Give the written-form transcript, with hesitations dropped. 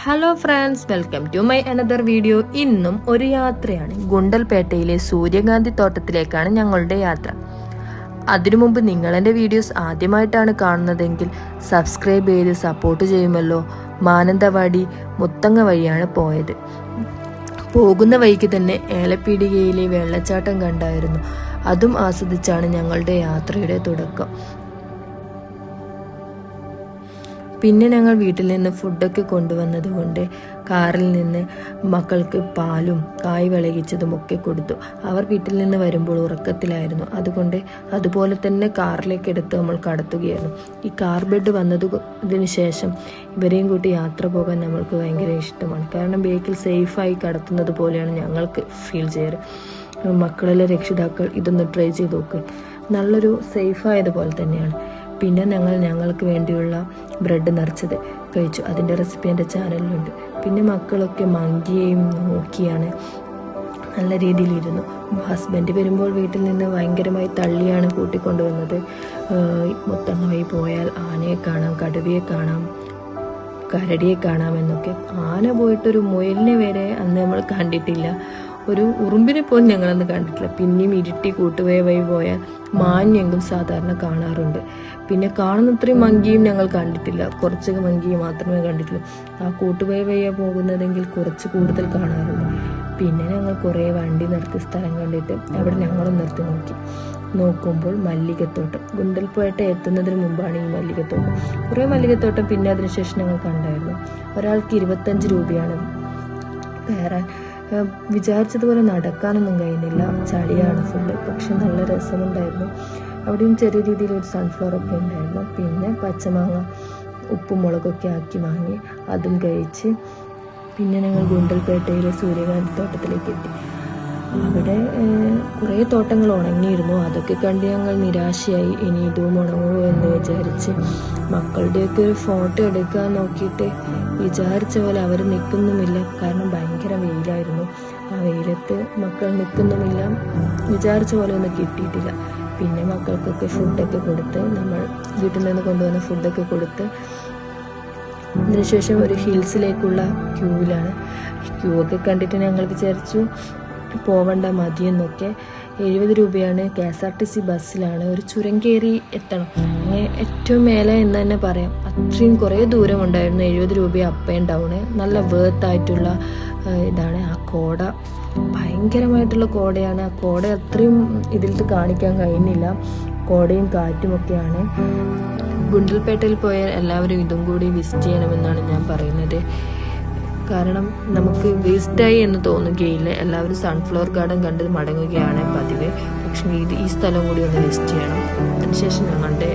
Hello friends, welcome to my another video. ഇന്നും ഒരു യാത്രയാണ്. ഗുണ്ടൽപേട്ടയിലെ സൂര്യകാന്തി തോട്ടത്തിലേക്കാണ് ഞങ്ങളുടെ യാത്ര. അതിനു മുമ്പ് നിങ്ങൾ എൻ്റെ വീഡിയോസ് ആദ്യമായിട്ടാണ് കാണുന്നതെങ്കിൽ സബ്സ്ക്രൈബ് ചെയ്ത് സപ്പോർട്ട് ചെയ്യുമല്ലോ. മാനന്തവാടി മുത്തങ്ങ വഴിയാണ് പോയത്. പോകുന്ന വഴിക്ക് തന്നെ ഏലപ്പീടികയിലെ വെള്ളച്ചാട്ടം കണ്ടായിരുന്നു. അതും ആസ്വദിച്ചാണ് ഞങ്ങളുടെ യാത്രയുടെ തുടക്കം. പിന്നെ ഞങ്ങൾ വീട്ടിൽ നിന്ന് ഫുഡൊക്കെ കൊണ്ടുവന്നത് കൊണ്ട് കാറിൽ നിന്ന് മക്കൾക്ക് പാലും കായ് വിളയിച്ചതും ഒക്കെ കൊടുത്തു. അവർ വീട്ടിൽ നിന്ന് വരുമ്പോൾ ഉറക്കത്തിലായിരുന്നു. അതുകൊണ്ട് അതുപോലെ തന്നെ കാറിലേക്ക് എടുത്ത് നമ്മൾ കടത്തുകയായിരുന്നു. ഈ കാർ ബെഡ് വന്നതിന് ശേഷം ഇവരെയും കൂട്ടി യാത്ര പോകാൻ നമ്മൾക്ക് ഭയങ്കര ഇഷ്ടമാണ്. കാരണം ബേക്കിൽ സേഫായി കടത്തുന്നത് പോലെയാണ് ഞങ്ങൾക്ക് ഫീൽ ചെയ്യാറ്. മക്കളിലെ രക്ഷിതാക്കൾ ഇതൊന്ന് ട്രൈ ചെയ്ത് നോക്ക്. നല്ലൊരു സേഫായതുപോലെ തന്നെയാണ്. പിന്നെ ഞങ്ങൾക്ക് വേണ്ടിയുള്ള ബ്രെഡ് നിറച്ചത് കഴിച്ചു. അതിൻ്റെ റെസിപ്പി എൻ്റെ ചാനലിലുണ്ട്. പിന്നെ മക്കളൊക്കെ മങ്കിയെയും നോക്കിയാണ് നല്ല രീതിയിലിരുന്നു. ഹസ്ബൻഡ് വരുമ്പോൾ വീട്ടിൽ നിന്ന് ഭയങ്കരമായി തള്ളിയാണ് കൂട്ടിക്കൊണ്ടുവന്നത്. മുത്തങ്ങ വഴി പോയാൽ ആനയെ കാണാം, കടുവയെ കാണാം, കരടിയെ കാണാമെന്നൊക്കെ. ആന പോയിട്ടൊരു മുയലിനെ വരെ അന്ന് നമ്മൾ കണ്ടിട്ടില്ല. ഒരു ഉറുമ്പിനെ പോലും ഞങ്ങളന്ന് കണ്ടിട്ടില്ല. പിന്നെയും ഇരുട്ടി കൂട്ടുവേ വഴി പോയാൽ മാഞ്ഞെങ്കും സാധാരണ കാണാറുണ്ട്. പിന്നെ കാണുന്നത്രയും മങ്കിയും ഞങ്ങൾ കണ്ടിട്ടില്ല. കുറച്ച് മങ്കി മാത്രമേ കണ്ടിട്ടുള്ളൂ. ആ കൂട്ടുവേ വഴിയാണ് പോകുന്നതെങ്കിൽ കുറച്ച് കൂടുതൽ കാണാറുണ്ട്. പിന്നെ ഞങ്ങൾ കുറേ വണ്ടി നിർത്തി സ്ഥലം കണ്ടിട്ട് അവിടെ ഞങ്ങളും നിർത്തി നോക്കുമ്പോൾ മല്ലികത്തോട്ടം. ഗുണ്ടൽപേട്ട എത്തുന്നതിന് മുമ്പാണ് ഈ മല്ലികത്തോട്ടം. കുറേ മല്ലികത്തോട്ടം പിന്നെ അതിനുശേഷം ഞങ്ങൾ കണ്ടായിരുന്നു. ഒരാൾക്ക് 25 രൂപയാണ് കയറാൻ. വിചാരിച്ചതുപോലെ നടക്കാനൊന്നും കഴിയുന്നില്ല. ചളിയാണ് ഫുള്ള്. പക്ഷെ നല്ല രസമുണ്ടായിരുന്നു. അവിടെയും ചെറിയ രീതിയിൽ ഒരു സൺഫ്ലവർ ഒക്കെ ഉണ്ടായിരുന്നു. പിന്നെ പച്ചമാങ്ങ ഉപ്പും മുളകൊക്കെ ആക്കി വാങ്ങി അതും കഴിച്ച് പിന്നെ ഞങ്ങൾ ഗുണ്ടൽപേട്ടയിലെ സൂര്യകാന്തി തോട്ടത്തിലേക്ക് എത്തി. അവിടെ കുറേ തോട്ടങ്ങൾ ഉണങ്ങിയിരുന്നു. അതൊക്കെ കണ്ട് ഞങ്ങൾ നിരാശയായി. ഇനി ഇതും ഉണങ്ങുമോ എന്ന് വിചാരിച്ച് മക്കളുടെയൊക്കെ ഒരു ഫോട്ടോ എടുക്കാൻ നോക്കിയിട്ട് വിചാരിച്ച പോലെ അവർ നിൽക്കുന്നുമില്ല. കാരണം ഭയങ്കര വെയിലായിരുന്നു. ആ വെയിലത്ത് മക്കൾ നിൽക്കുന്നുമില്ല. വിചാരിച്ച പോലെ ഒന്നും കിട്ടിയിട്ടില്ല. പിന്നെ മക്കൾക്കൊക്കെ ഫുഡൊക്കെ കൊടുത്ത്, നമ്മൾ വീട്ടിൽ നിന്ന് കൊണ്ടുവന്ന ഫുഡൊക്കെ കൊടുത്ത് അതിനുശേഷം ഒരു ഹിൽസിലേക്കുള്ള ക്യൂവിലാണ്. ക്യൂ ഒക്കെ കണ്ടിട്ട് ഞങ്ങൾ വിചാരിച്ചു പോവണ്ട മതിയെന്നൊക്കെ. 70 രൂപയാണ്. KSRTC ബസ്സിലാണ്. ഒരു ചുരം കയറി എത്തണം. അങ്ങനെ ഏറ്റവും മേലെ എന്ന് തന്നെ പറയാം. അത്രയും കുറേ ദൂരം ഉണ്ടായിരുന്നു. 70 രൂപ അപ്പ് ആൻഡ് ഡൗണ്. നല്ല വേർത്തായിട്ടുള്ള ഇതാണ്. ആ കോട ഭയങ്കരമായിട്ടുള്ള കോടയാണ്. ആ കോട അത്രയും ഇതിൽ കാണിക്കാൻ കഴിയുന്നില്ല. കോടയും കാറ്റുമൊക്കെയാണ്. ഗുണ്ടൽപേട്ടയിൽ പോയാൽ എല്ലാവരും ഇതും കൂടി വിസിറ്റ് ചെയ്യണമെന്നാണ് ഞാൻ പറയുന്നത്. കാരണം നമുക്ക് വേസ്റ്റായി എന്ന് തോന്നുകയില്ല. എല്ലാവരും സൺഫ്ലവർ ഗാർഡൻ കണ്ട് മടങ്ങുകയാണ് പതിവ്. പക്ഷേ ഈ സ്ഥലം കൂടി ഒന്ന് വിസിറ്റ് ചെയ്യണം. അതിനുശേഷം ഞങ്ങളുടെ